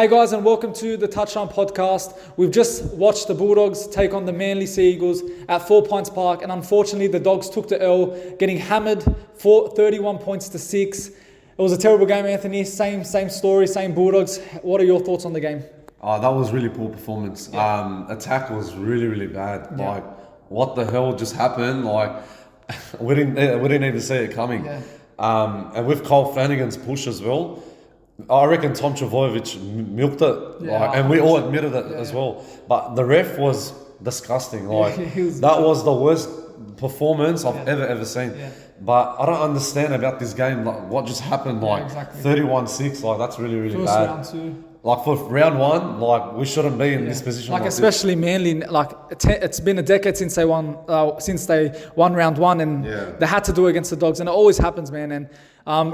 Hey guys, and welcome to the Touchdown Podcast. We've just watched the Bulldogs take on the Manly Sea Eagles at 4 Pints Park, and unfortunately the Dogs took the L, getting hammered for 31 points to 6. It was a terrible game, Anthony. Same story, same Bulldogs. What are your thoughts on the game? Oh, that was really poor performance. Yeah. Attack was really bad. Yeah. Like, what the hell just happened? Like, we didn't even see it coming. Yeah. And with Cole Flanagan's push as well, I reckon Tom Trbojevic milked it, Yeah, and we all admitted it as well. But the ref was disgusting. Like, that was the worst performance I've ever seen. Yeah. But I don't understand about this game. Like, what just happened? Like, exactly. 31-6. Like, that's really First bad. round two. Like, for round one, like, we shouldn't be in this position. Like this. especially Manly, like it's been a decade since they won round one, and they had to do it against the Dogs, and it always happens, man. And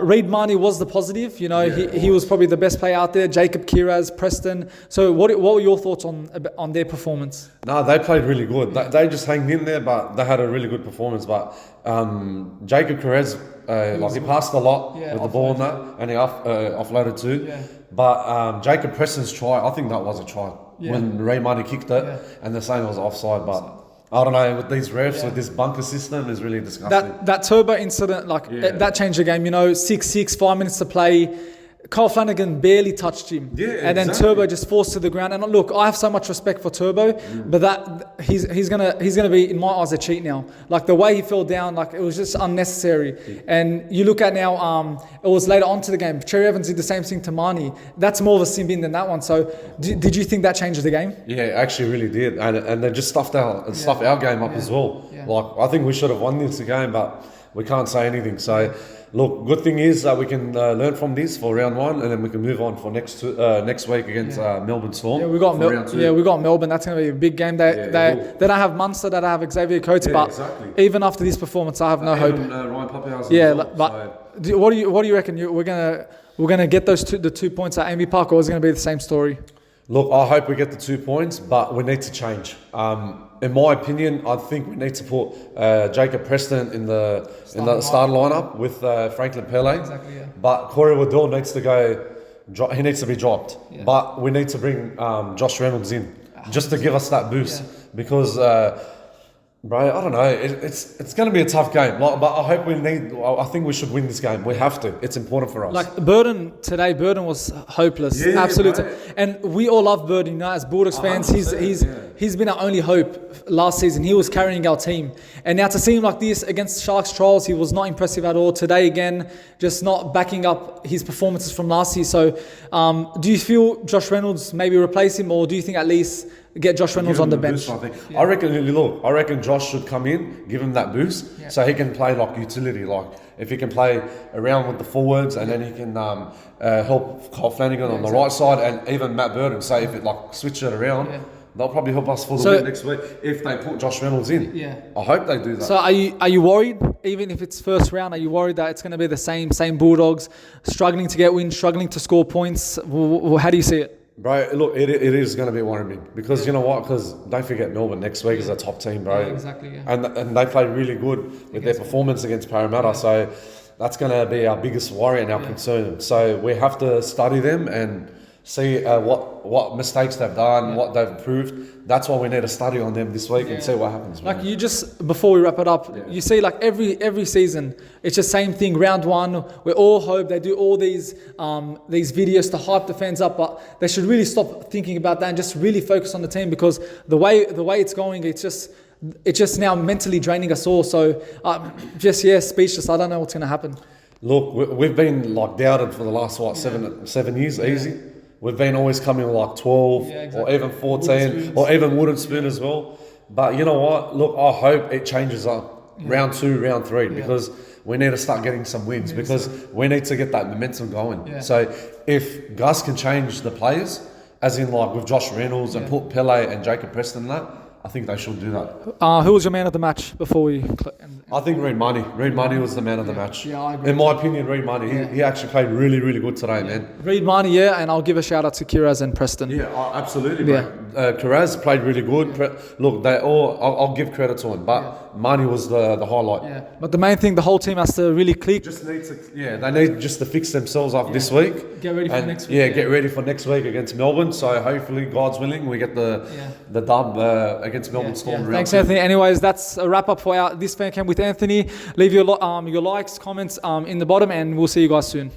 Reid Marnie was the positive, you know. He was probably the best player out there. Jacob Kiraz, Preston. So what were your thoughts on their performance? No, they played really good. They just hanged in there, but they had a really good performance. But Jacob Kiraz, he passed a lot with the ball and that, and he offloaded too. Yeah. But Jacob Preston's try, I think that was a try when Reid Marnie kicked it, and they're saying it was offside. But I don't know, with these refs, with this bunker system, is really disgusting. That Turbo incident, that changed the game. You know, 6-6, 5 minutes to play. Cole Flanagan barely touched him, and then Turbo just forced to the ground. And look, I have so much respect for Turbo, but that he's gonna be, in my eyes, a cheat now. Like the way he fell down, like it was just unnecessary. And you look at now, it was later on to the game. Cherry Evans did the same thing to Marnie. That's more of a sin bin than that one. So did you think that changed the game? Yeah, it actually really did, and they just stuffed our game up as well. Yeah. Like, I think we should have won this game, but we can't say anything. So. Look, good thing is that we can learn from this for round one, and then we can move on for next week against Melbourne Storm. Yeah, we got Melbourne. That's going to be a big game. They don't have Munster, they don't have Xavier Coates, but even after this performance, I have no hope. Ryan Papenhuyzen. Yeah, but what do you reckon? We're gonna get the 2 points at Amy Park, or is it going to be the same story? Look, I hope we get the 2 points, but we need to change. In my opinion, I think we need to put Jacob Preston in the starting lineup with Franklin Pele. Exactly, yeah. But Corey Waddell needs to go. He needs to be dropped. Yeah. But we need to bring Josh Reynolds in just to give us that boost because. Bro, I don't know. It's going to be a tough game. But I hope I think we should win this game. We have to. It's important for us. Like Burden was hopeless. Yeah, absolutely. bro. And we all love Burden, you know, as Bulldogs fans. He's been our only hope last season. He was carrying our team. And now to see him like this against Sharks Trials, he was not impressive at all. Today again, just not backing up his performances from last year. So do you feel Josh Reynolds maybe replace him, or do you think at least get Josh Reynolds on the bench? Boost, I reckon Josh should come in, give him that boost, so he can play like utility. Like if he can play around with the forwards, and then he can help Cole Flanagan on the right side, and even Matt Burden. Say if it switch it around, they'll probably help us for the win next week if they put Josh Reynolds in. Yeah, I hope they do that. So are you worried? Even if it's first round, are you worried that it's going to be the same Bulldogs struggling to get wins, struggling to score points? How do you see it? Bro, look, it is going to be worrying because you know what? Because don't forget Melbourne next week is a top team, bro. Yeah, exactly. Yeah. And they played really good with their performance against Parramatta. So that's going to be our biggest worry and our concern. So we have to study them and see what mistakes they've done, what they've improved. That's why we need to study on them this week and see what happens. Like you just, before we wrap it up, you see like every season, it's the same thing. Round one, we all hope they do all these videos to hype the fans up, but they should really stop thinking about that and just really focus on the team, because the way it's going, it's just now mentally draining us all. So speechless. I don't know what's going to happen. Look, we've been doubted for the last 7 years, easy. We've been always coming with 12 or even 14 or even wooden spoon as well. But you know what? Look, I hope it changes up round 2, round 3 because we need to start getting some wins because we need to get that momentum going. Yeah. So if Gus can change the players, as in with Josh Reynolds and put Pele and Jacob Preston in that, I think they should do that. Who was your man of the match before we... I think Reid Marnie. Reid Marnie was the man of the match. Yeah, I agree. In my opinion, Reid Marnie. He actually played really good today, man. Reid Marnie, and I'll give a shout out to Kiraz and Preston. Yeah, absolutely, bro. Karaz played really good. Look, they all. I'll give credit to him, but Marnie was the highlight. Yeah. But the main thing, the whole team has to really click. They need just to fix themselves up this week. Get ready for next week. Yeah, get ready for next week against Melbourne. So hopefully, God's willing, we get the dub against Melbourne Storm. Thanks, Anthony. Anyways, that's a wrap up for this fan camp with Anthony. Leave your likes, comments in the bottom, and we'll see you guys soon.